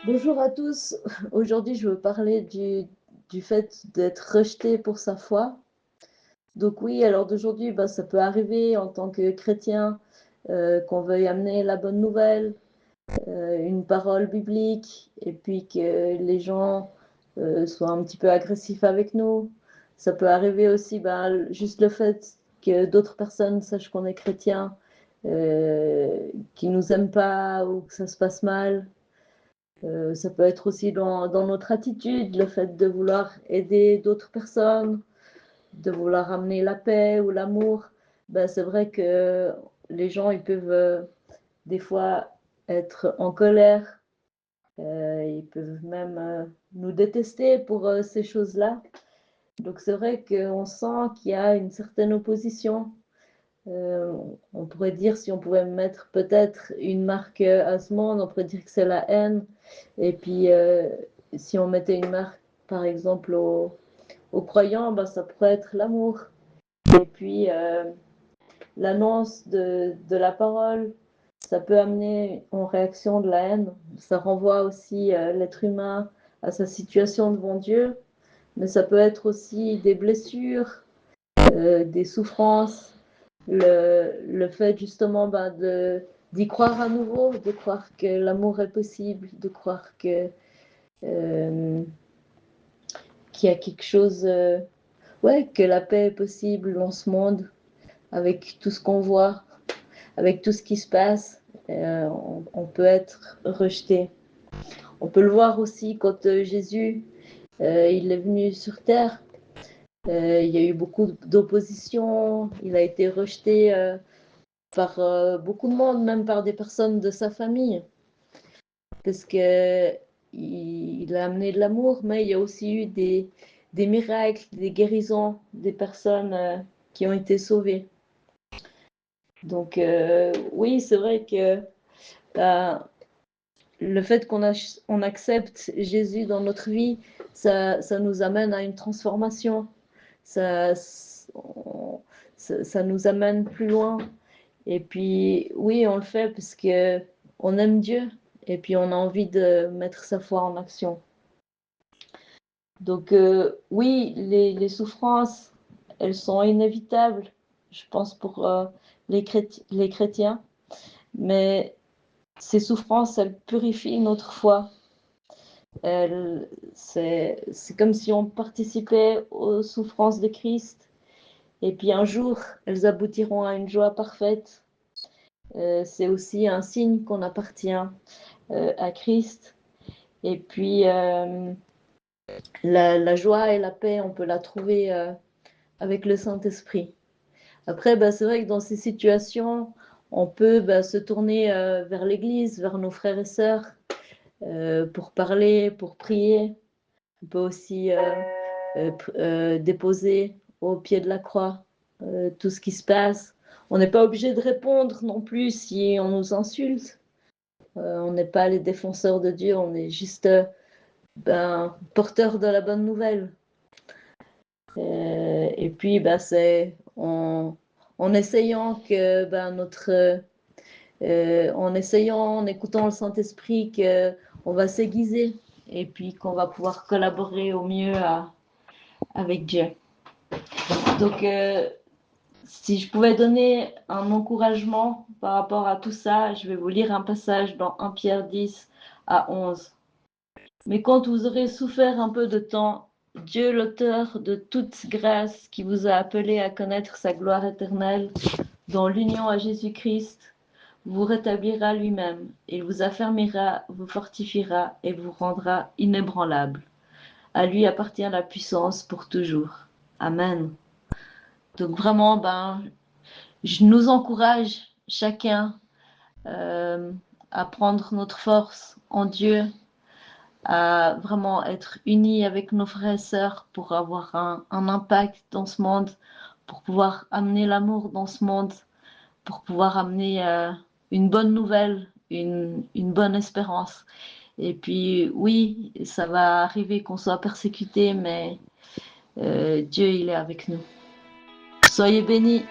Bonjour à tous. Aujourd'hui, je veux parler du fait d'être rejeté pour sa foi. Donc oui, alors d'aujourd'hui, ça peut arriver en tant que chrétien qu'on veuille amener la bonne nouvelle, une parole biblique, et puis que les gens soient un petit peu agressifs avec nous. Ça peut arriver aussi juste le fait que d'autres personnes sachent qu'on est chrétien, qui nous aiment pas ou que ça se passe mal. Ça peut être aussi dans notre attitude, le fait de vouloir aider d'autres personnes, de vouloir amener la paix ou l'amour. C'est vrai que les gens, ils peuvent des fois être en colère, ils peuvent même nous détester pour ces choses-là. Donc c'est vrai qu'on sent qu'il y a une certaine opposition. Euh, on pourrait dire, si on pouvait mettre peut-être une marque à ce monde, on pourrait dire que c'est la haine. Et puis, si on mettait une marque, par exemple, aux croyants, ça pourrait être l'amour. Et puis, l'annonce de la parole, ça peut amener en réaction de la haine. Ça renvoie aussi l'être humain à sa situation devant Dieu. Mais ça peut être aussi des blessures, des souffrances, le fait justement d'y croire à nouveau, de croire que l'amour est possible, de croire euh, qu'il y a quelque chose, ouais, que la paix est possible dans ce monde, avec tout ce qu'on voit, avec tout ce qui se passe, on peut être rejeté. On peut le voir aussi quand Jésus, il est venu sur terre. Il y a eu beaucoup d'opposition, il a été rejeté par beaucoup de monde, même par des personnes de sa famille, parce que il a amené de l'amour, mais il y a aussi eu des miracles, des guérisons, des personnes qui ont été sauvées. Donc oui, c'est vrai que bah, le fait on accepte Jésus dans notre vie, ça nous amène à une transformation, ça, on- ça nous amène plus loin. Et puis, oui, on le fait parce que on aime Dieu et puis on a envie de mettre sa foi en action. Donc, oui, les souffrances, elles sont inévitables, je pense, pour les chrétiens, mais ces souffrances, elles purifient notre foi. C'est comme si on participait aux souffrances de Christ et puis un jour, elles aboutiront à une joie parfaite. C'est aussi un signe qu'on appartient à Christ. Et puis, la joie et la paix, on peut la trouver avec le Saint-Esprit. Après, c'est vrai que dans ces situations, on peut se tourner vers l'Église, vers nos frères et sœurs, pour parler, pour prier. On peut aussi déposer au pied de la croix tout ce qui se passe. On n'est pas obligé de répondre non plus si on nous insulte. On n'est pas les défenseurs de Dieu, on est juste porteurs de la bonne nouvelle. Et puis, c'est en essayant que en essayant, en écoutant le Saint-Esprit, qu'on va s'aiguiser et puis qu'on va pouvoir collaborer au mieux avec Dieu. Donc, si je pouvais donner un encouragement par rapport à tout ça, je vais vous lire un passage dans 1 Pierre 10 à 11. Mais quand vous aurez souffert un peu de temps, Dieu, l'auteur de toute grâce, qui vous a appelé à connaître sa gloire éternelle dans l'union à Jésus-Christ, vous rétablira lui-même, il vous affermira, vous fortifiera et vous rendra inébranlable. À lui appartient la puissance pour toujours. Amen. Donc vraiment, je nous encourage chacun euh, à prendre notre force en Dieu, à vraiment être unis avec nos frères et sœurs pour avoir un impact dans ce monde, pour pouvoir amener l'amour dans ce monde, pour pouvoir amener une bonne nouvelle, une bonne espérance. Et puis oui, ça va arriver qu'on soit persécuté, mais Dieu, il est avec nous. Soyez bénis.